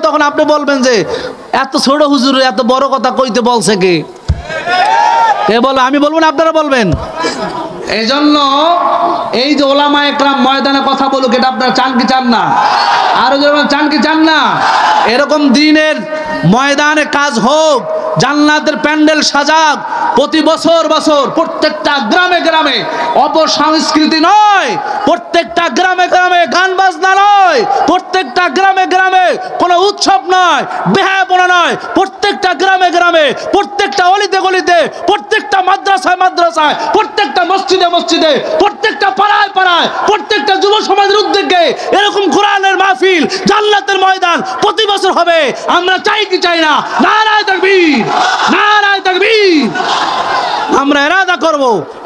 তখন আপনি বলবেন যে এত ছোট হুজুর এত বড় কথা কইতে বলছে কে? কে বলে? আমি বলবো না, আপনারা বলবেন? এই জন্য এই যে ওলামা একরাম ময়দানে কথা বলুক, এটা আপনারা চান কি চান না? আরো যেমন চান কি চান না? এরকম দিনের ময়দানে কাজ হোক, জান্নাতের প্যান্ডেল সাজাক, প্রতি বছর বছর প্রত্যেকটা গ্রামে গ্রামে অপসংস্কৃতি নয়, প্রত্যেকটা গ্রামে গ্রামে গান বাজনা নয়, প্রত্যেকটা গ্রামে গ্রামে কোনো উৎসব নয়, বেহায়াপনা নয়, প্রত্যেকটা গ্রামে গ্রামে, প্রত্যেকটা অলিতে গলিতে, প্রত্যেকটা মাদ্রাসায় মাদ্রাসায়, প্রত্যেকটা মসজিদে মসজিদে, প্রত্যেকটা পাড়ায় পাড়ায়, প্রত্যেকটা যুব সমাজের উদ্যোগে এরকম কোরআনের মাহফিল, জান্নাতের ময়দান প্রতি বছর হবে। আমরা চাই কি চাই না? নারায়ে তাকবীর, নারায়ে তাকবীর। আমরা এরাদা করব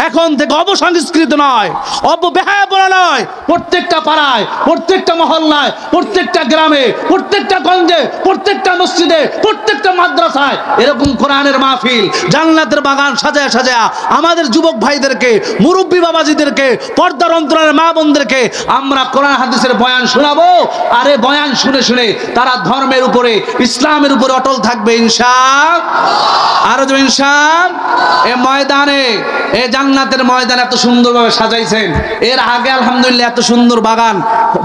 এখন থেকে অপসংস্কৃত নয়, অপবেহায়াপনা নয়, প্রত্যেকটা পাড়ায়, প্রত্যেকটা মহল্লায়, প্রত্যেকটা গ্রামে, প্রত্যেকটা গঞ্জে, প্রত্যেকটা মসজিদে, প্রত্যেকটা মাদ্রাসায় এরকম কোরআনের মাহফিল, জান্নাতের বাগান সাজায়া সাজায়া আমাদের যুবক ভাইদেরকে, মুরব্বী বাবাজিদেরকে, পর্দার অন্তরালের মা বোনদেরকে আমরা কোরআন হাদিসের বয়ান শোনাবো। আর এই বয়ান শুনে শুনে তারা ধর্মের উপরে, ইসলামের উপরে অটল থাকবে ইনশাআল্লাহ। আরো জোরে ইনশাআল্লাহ। এই ময়দানে, এই জান্নাতের ময়দান এত সুন্দরভাবে সাজাইছেন। এর আগে আলহামদুলিল্লাহ এত সুন্দর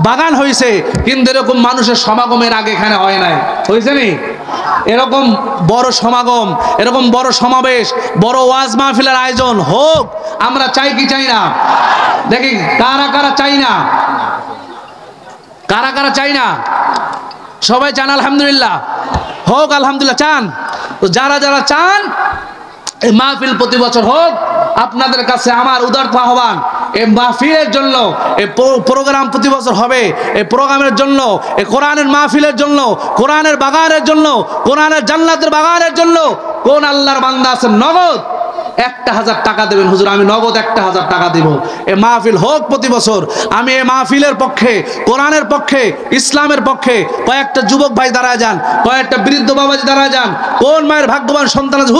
বাগান হয়েছে, কিন্তু এরকম মানুষের সমাগমের আগে এখানে হয় নাই। হয়েছে নি? এরকম বড় সমাগম, এরকম বড় সমাবেশ, বড় ওয়াজ মাহফিলের আয়োজন হোক। আমরা চাই কি চাই না? দেখি কারা কারা চাই না, কারা কারা চাই না? সবাই চান আলহামদুলিল্লাহ, হোক আলহামদুলিল্লাহ। চান তো যারা যারা চান এই মাহফিল প্রতি বছর হোক। আপনাদের কাছে আমার উদারতা আহ্বান, এই মাহফিলের জন্য, এই প্রোগ্রাম প্রতি বছর হবে, এই প্রোগ্রামের জন্য, এই কোরআনের মাহফিলের জন্য, কোরআনের বাগানের জন্য, কোরআনের জান্নাতের বাগানের জন্য কোন আল্লাহর বান্দা আছেন নগদ 1000 টাকা দেবেন? হুজুর আমি নগদ 1000 টাকা দিব, এই মাহফিল হোক প্রতি বছর। আমি এই মাহফিলের পক্ষে, কোরআনের পক্ষে, ইসলামের পক্ষে। কয়েকটা যুবক ভাই দাঁড়ায় যান, কয়েকটা বৃদ্ধ বাবাজি দাঁড়ায় যান। কোন মায়ের ভাগ্যবান সন্তান আছে?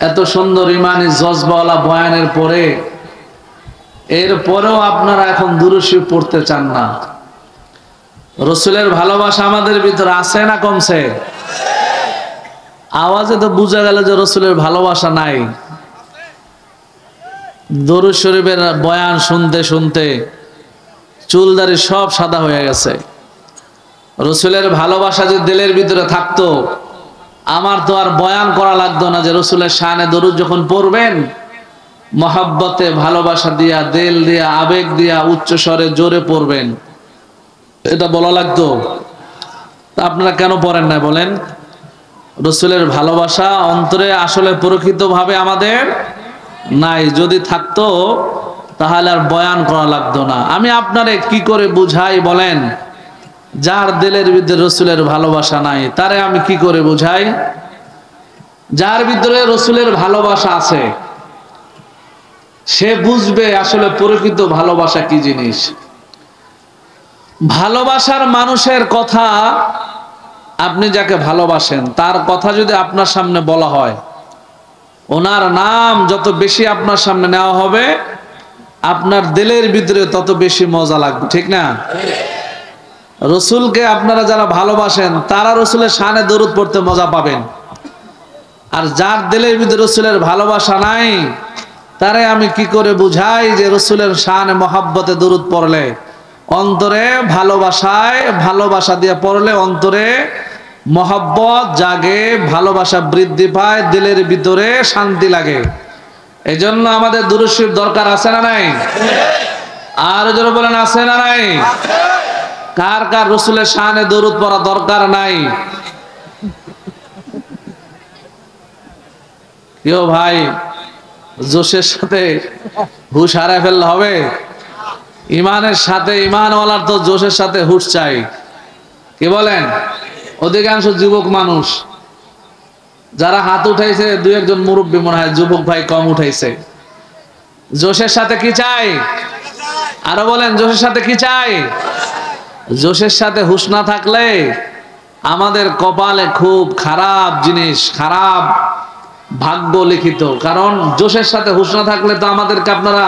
এত সুন্দর ইমানি জজবাওয়ালা বয়ানের পরে, এরপরেও আপনারা এখন দুরূদ শরীফ পড়তে চান না। রাসূলের ভালোবাসা আমাদের ভিতরে আছে না কমছে? আওয়াজে তো বোঝা গেল যে রাসূলের ভালোবাসা নাই। দুরূদ শরীফের বয়ান শুনতে শুনতে চুলদারি সব সাদা হয়ে গেছে। রাসূলের ভালোবাসা যদি দিলের ভিতরে থাকতো, আমার তো আর বয়ান করা লাগতো না যে রাসূলের শানে দরুদ যখন পড়বেন মহব্বতে, ভালোবাসা দিয়া, দিল দিয়া, আবেগ দিয়া, উচ্চ স্বরে জোরে পড়বেন, এটা বলা লাগতো। তা আপনারা কেন পড়েন না বলেন? রাসূলের ভালোবাসা অন্তরে আসলে প্রকৃতভাবে আমাদের নাই। যদি থাকতো তাহলে আর বয়ান করা লাগতো না। আমি আপনারে কি করে বুঝাই বলেন? যার দিলের ভিতরে রাসূলের ভালোবাসা নাই তারে আমি কি করে বুঝাই? যার ভিতরে রাসূলের ভালোবাসা আছে সে বুঝবে আসলে প্রকৃত ভালোবাসা কি জিনিস। ভালোবাসার মানুষের কথা, আপনি যাকে ভালোবাসেন তার কথা যদি আপনার সামনে বলা হয়, ওনার নাম যত বেশি আপনার সামনে নেওয়া হবে, আপনার দিলের ভিতরে তত বেশি মজা লাগবে, ঠিক না? রসুলকে আপনারা যারা ভালোবাসেন তারা রসুলের শানে দরুদ পড়তে মজা পাবেন। আর যার দিলের ভিতরে রসুলের ভালোবাসা নাই তারে আমি কি করে বুঝাই যে রসুলের শানে মহব্বতে দরুদ পড়লে, অন্তরে ভালোবাসায়, ভালোবাসা দিয়ে পড়লে অন্তরে মহব্বত জাগে, ভালোবাসা বৃদ্ধি পায়, দিলের ভিতরে শান্তি লাগে। এই জন্য আমাদের দুরূদ শরীফ দরকার আছে না নাই? আর যারা বলেন আছে না নাই? কার কার রাসূলের শানে দরুদ পড়া দরকার নাই? কেউ ভাই জোশের সাথে হুশ হারায় ফেললে হবে? ইমানের সাথে, ইমানওয়ালার তো জোশের সাথে হুশ চাই। কি বলেন? অধিকাংশ যুবক মানুষ যারা হাত উঠাইছে, দুই একজন মুরব্বী মনে হয়, যুবক ভাই কম উঠাইছে। জোশের সাথে কি চাই? আরো বলেন, জোশের সাথে কি চাই? জোশের সাথে হুশ না থাকলে আমাদের কপালে খুব খারাপ জিনিস, খারাপ ভাগ্য লিখিত। কারণ জোশের সাথে হুশ না থাকলে তো আমাদেরকে আপনারা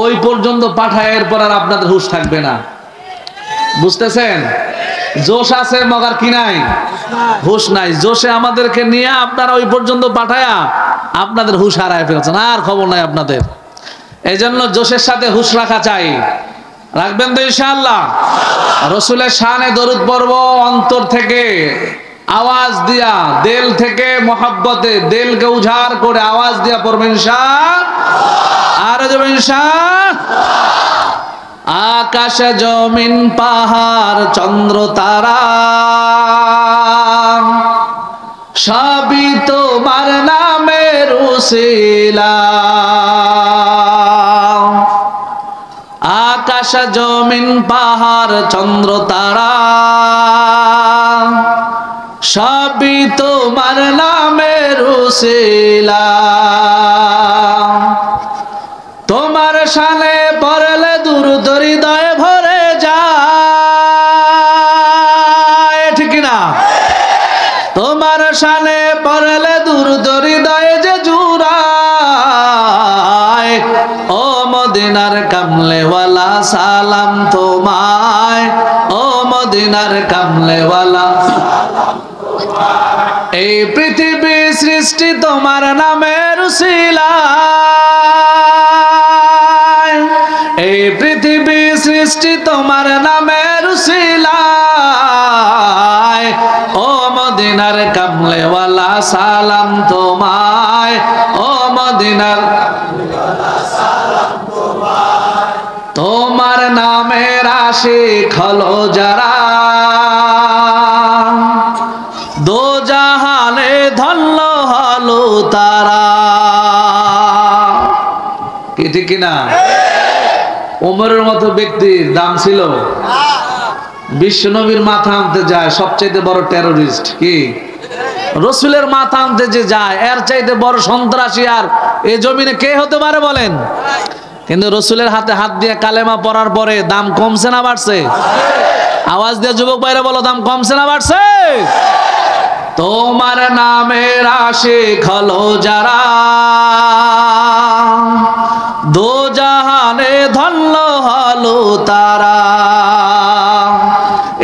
ওই পর্যন্ত পাঠায়, এরপর আর আপনাদের হুশ থাকবে না। বুঝতেছেন? জোশ আছে মগার কি নাই, হুশ নাই। জোশে আমাদেরকে নিয়ে আপনারা ওই পর্যন্ত পাঠায়া আপনাদের হুশ হারায় ফেলছেন, আর খবর নাই আপনাদের। এই জন্য জোশের সাথে হুশ রাখা চাই। রাখবেন তো ইনশাআল্লাহ? রসুলের শানে দরুদ পড়ব অন্তর থেকে, আওয়াজ দিয়া, দিল থেকে মহব্বতে, দিলকে উজাড় করে আওয়াজ দিয়া পড়বেন ইনশাআল্লাহ। আর যাবেন ইনশাআল্লাহ। আকাশ জমিন পাহাড় চন্দ্র তারা সবই তোমার নামের উসিলা। আকাশ জমিন পাহাড় চন্দ্র তারা সবই তোমার নামের উসিলা। তোমার শানে পড়লে দুরূদ হৃদয়ে ভরে যায়, ঠিক না? তোমার শানে পড়লে দুরূদ হৃদয়ে যে জুড়ায়। ও মদিনার কামলেওয়ালা সালাম তোমায়, ও মদিনার কামলেওয়ালা। এই পৃথিবী সৃষ্টি তোমার নামের উসিলায়, এই পৃথিবী সৃষ্টি তোমার নামের উসিলায়। ও মদিনার কামলেওয়ালা সালাম তোমায়, ও মদিনার তোমার নামের আশিক হলো যারা দো জাহানে ধন্য হলো তারা। কি ঠিক কিনা? ওমরের মতো ব্যক্তির দাম ছিল? বিশ্ব নবীর মাথা আনতে যায় সবচাইতে বড় টেরোরিস্ট কি? রসুলের মাথা আনতে যে যায় এর চাইতে বড় সন্ত্রাসী আর এই জমিনে কে হতে পারে বলেন? কিন্তু রসুলের হাতে হাত দিয়ে কালেমা পড়ার পরে দাম কমছে না বাড়ছে? আওয়াজ দিয়ে যুবক ভাইরা বলো, দাম কমছে না বাড়ছে? তোমার নামের আশিক হলো যারা দো জাহানে ধন্য হলো তারা।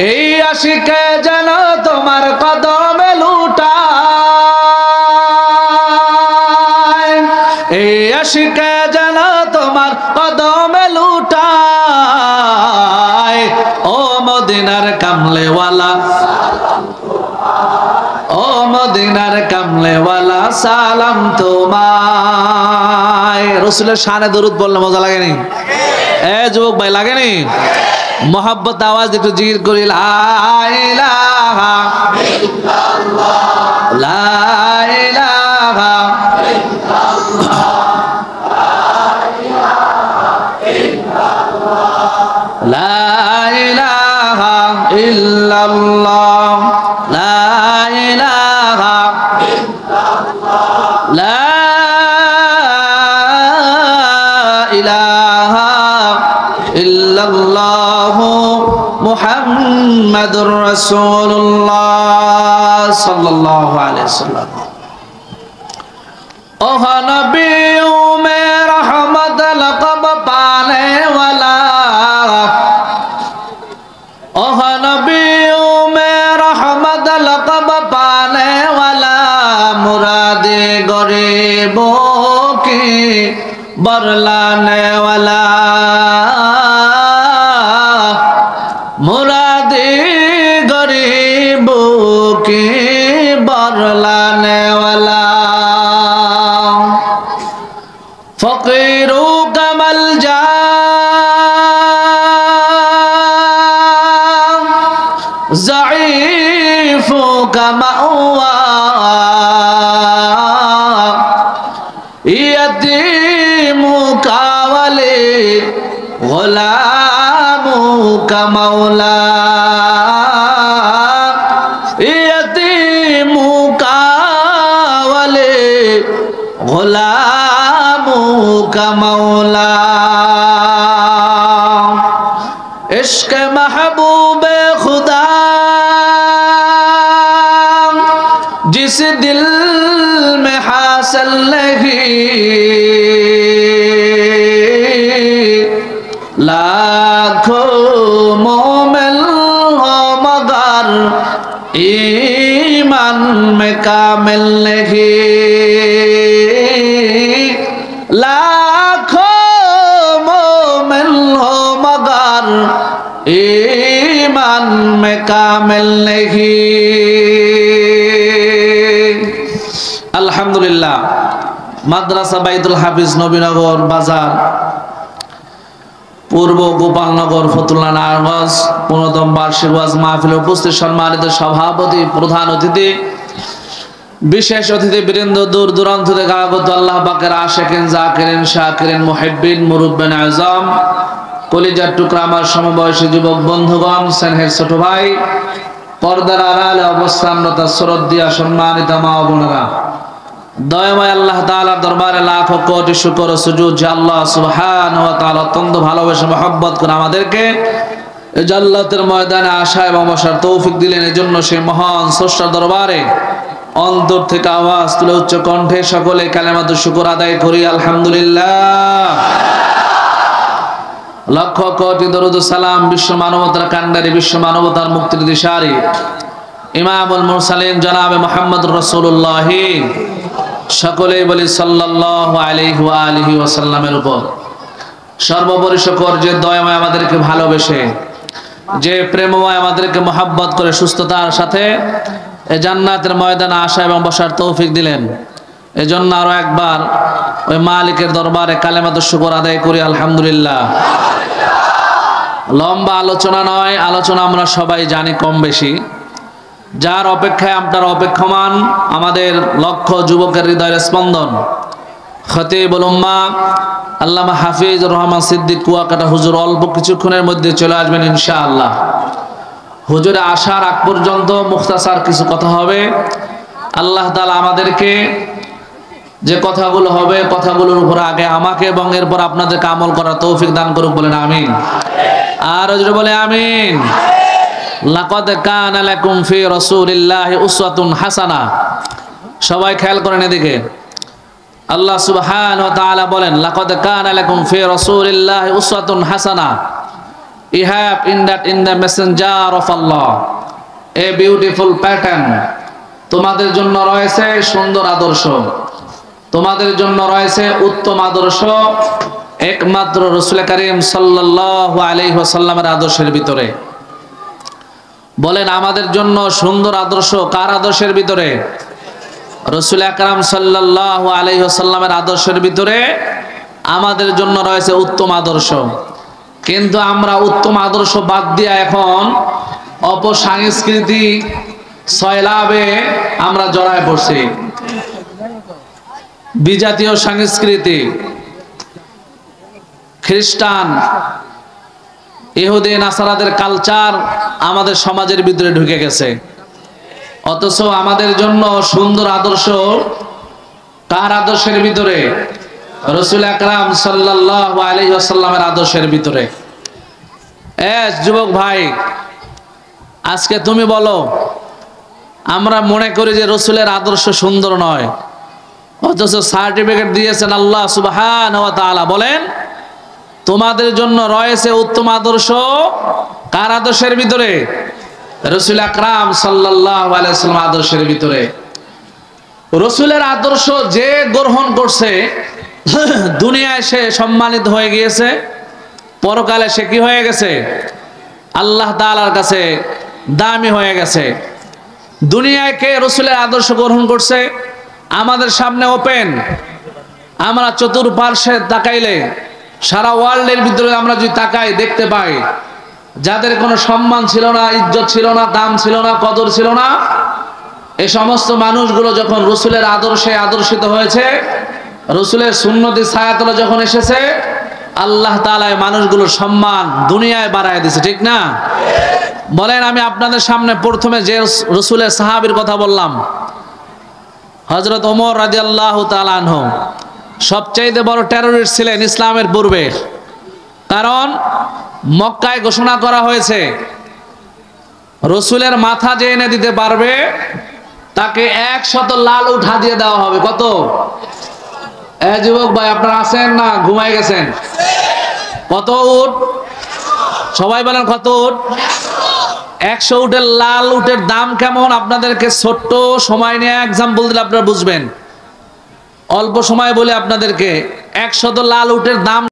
এই আশিকে যেন তোমার কদমে লুটায়, এই আশিকে যেন তোমার কদমে লুটায়। ও মদিনার কামলেওয়ালা, ও মদিনার কামলেওয়ালা সালাম তোমায়। রসুলের শানে দরুদ বললে মজা লাগেনি? এ যুবক ভাই লাগেনি? মোহাব্বত আওয়াজ একটু জিকির করি, লা ইলাহা ইল্লাল্লাহ, লা ইলাহা ইল্লাল্লাহ, লা ইলাহা ইল্লাল্লাহ, লা ইলাহা ইল্লাল্লাহ, লা ইলাহা ইল্লাল্লাহ মুহাম্মাদুর রাসূলুল্লাহ সাল্লাল্লাহু আলাইহি ওয়াসাল্লাম। ओह नबियों में रहमत लक़ब पाने वाला, ओह नबियों में रहमत लक़ब पाने वाला, मुरादे गरीबों की बरलाने वाला, मुरादे गरीबों की बरलाने वाला, फकीरों का मलजा, ज़ईफ़ों का मअवा, यतीमों का वली, गुलामों का मौला, यतीमों का वली, गुलामों का मौला। इश्क महबूब खुदा जिस दिल में हासिल नहीं, लाखों मोमिन हो मगर में कामिल नहीं, लाखों मोमिन हो मगर ईमान में कामिल नहीं। अल्हम्दुलिल्लाह। মাদ্রাসা বাইতুল হাফিজ নবীনগর বাজার পূর্ব গোপালনগর ফতুল্লা নারায়ণগঞ্জ 15তম বার্ষিক ওয়াজ মাহফিলে উপস্থিত সম্মানিত সভাপতি, প্রধান অতিথি, বিশেষ অতিথি বৃন্দ, দূর দূরান্ত থেকে আগত আল্লাহ পাকের আশিকিন, জাকিরিন, শাকিরিন, মুহিব্বিন, মুরব্বিন আযম, কলিজার টুকরা আমার সমবয়সী যুবক বন্ধুগণ, স্নেহের ছোট ভাই, পর্দার আড়ালে অবস্থানরত শ্রদ্ধেয় সম্মানিত মা ও বোনেরা, দয়াময় আল্লাহ তাআলার দরবারে লাখো কোটি শুকর ও সুজুদ যে আল্লাহ সুবহানাহু ওয়া তাআলা অত্যন্ত ভালোবেসে মহব্বত করে আমাদেরকে এই জান্নাতের ময়দানে আসা এবং বসার তৌফিক দিলেন। এজন্য সেই মহান স্রষ্টার দরবারে অন্তর থেকে আওয়াজ তুলে উচ্চ কণ্ঠে সকলে কালেমাতুশ শুকর আদায় করি আলহামদুলিল্লাহ। লক্ষ কোটি দরুদ ও সালাম বিশ্ব মানবতার কান্ডারি, বিশ্ব মানবতার মুক্তির দিশারি ইমামুল মুরসালিন জনাবে মুহাম্মদুর রাসূলুল্লাহ সকলেই বলি সাল্লাল্লাহু আলাইহি ওয়া আলিহি ওয়াসাল্লামের উপর। সর্বোপরি শুকর যে দয়াময় আমাদেরকে ভালোবেসে, যে প্রেমময় আমাদেরকে মহব্বত করে সুস্থতার সাথে এই জান্নাতের ময়দানে আসা এবং বসার তৌফিক দিলেন। এজন্য আরো একবার ওই মালিকের দরবারে কালেমাতুশ শুকর আদায় করি আলহামদুলিল্লাহ। লম্বা আলোচনা নয়, আলোচনা আমরা সবাই জানি কম বেশি। যার অপেক্ষায় আপনারা অপেক্ষমান আমাদের লক্ষ যুবকের হৃদয়ের স্পন্দন খতিবুল উম্মাহ আল্লামা হাফিজুর রহমান সিদ্দিক কুয়াকাটা হুজুর অল্প কিছুক্ষণের মধ্যে চলে আসবেন ইনশাআল্লাহ। হুজুরে আসার আগ পর্যন্ত মুখতাসার কিছু কথা হবে। আল্লাহ তাআলা আমাদেরকে যে কথাগুলো হবে, কথাগুলোর উপর আগে আমাকে এবং এরপর আপনাদেরকে আমল করার তৌফিক দান করুক, বলেন আমিন। আর হুজুর বলে আমিন। লাকাদ কানা লাকুম ফি রাসূলিল্লাহি উসওয়াতুন হাসানাহ। সবাই খেয়াল করেন এদিকে। আল্লাহ সুবহানাহু ওয়া তাআলা বলেন লাকাদ কানা লাকুম ফি রাসূলিল্লাহি উসওয়াতুন হাসানাহ। You have in the messenger of Allah a beautiful pattern. তোমাদের জন্য রয়েছে সুন্দর আদর্শ, তোমাদের জন্য রয়েছে উত্তম আদর্শ একমাত্র রাসূল করিম সাল্লাল্লাহু আলাইহি ওয়াসাল্লামের আদর্শের ভিতরে। বলেন আমাদের জন্য সুন্দর আদর্শ কার আদর্শের ভিতরে? রাসূল আকরাম সাল্লাল্লাহু আলাইহি ওয়াসাল্লামের আদর্শের ভিতরে আমাদের জন্য রয়েছে উত্তম আদর্শ। কিন্তু আমরা উত্তম আদর্শ বাদ দিয়ে এখন অপসংস্কৃতি সয়লাবে আমরা জড়ায় পড়ছি। বিজাতীয় সংস্কৃতি, খ্রিস্টান, ইহুদি নাসারাদের কালচার আমাদের সমাজের ভিতরে ঢুকে গেছে। অথচ আমাদের জন্য সুন্দর আদর্শ কার আদর্শের ভিতরে? রাসূল আকরাম সাল্লাল্লাহু আলাইহি ওয়াসাল্লামের আদর্শের ভিতরে। যুবক ভাই, আজকে তুমি বলো, আমরা মনে করি যে রাসূলের আদর্শ সুন্দর নয়, অথচ সার্টিফিকেট দিয়েছেন আল্লাহ সুবহানাহু ওয়া তাআলা। বলেন তোমাদের জন্য রয়েছে উত্তম আদর্শ কার আদর্শের ভিতরে? রাসূল আকরাম সাল্লাল্লাহু আলাইহি ওয়াসাল্লাম আদর্শের ভিতরে। রাসূলের আদর্শ যে গ্রহণ করছে দুনিয়ায় সে সম্মানিত হয়ে গিয়েছে, পরকালে সে কি হয়ে গেছে? আল্লাহ তাআলার কাছে দামি হয়ে গেছে। দুনিয়ায় কে রাসূলের আদর্শ গ্রহণ করছে? আমাদের সামনে ওপেন। আমরা চতুর্পার্শ্বে তাকাইলে সারা ওয়ার্ল্ডের ভিতরে আমরা যদি তাকাই দেখতে পাই যাদের কোনো সম্মান ছিল না, ইজ্জত ছিল না, দাম ছিল না, কদর ছিল না, এই সমস্ত মানুষগুলো যখন রাসূলের আদর্শে আদর্শিত হয়েছে, রাসূলের সুন্নতি ছায়াতলে যখন এসেছে, আল্লাহ তাআলা এই মানুষগুলোর সম্মান দুনিয়ায় বাড়ায় দিয়েছে, ঠিক না? বলেন আমি আপনাদের সামনে প্রথমে যে রাসূলের সাহাবীর কথা বললাম, হযরত ওমর রাদিয়াল্লাহু তাআলা আনহু সবচেয়ে বড় টেররিস্ট ছিলেন ইসলামের পূর্বে। কারণ মক্কায় ঘোষণা করা হয়েছে রাসূলের মাথা যে এনে দিতে পারবে তাকে 100 লাল উট হাদিয়া দেওয়া হবে। কত? যুবক ভাই আপনারা আছেন না ঘুমায় গেছেন? কত উট? সবাই বলেন কত উট? 100 উটের লাল উটের দাম কেমন আপনাদেরকে ছোট্ট সময় নিয়ে एग्जांपल দিলে আপনারা বুঝবেন। অল্প সময় বলে আপনাদেরকে 100 লাল উটের দাম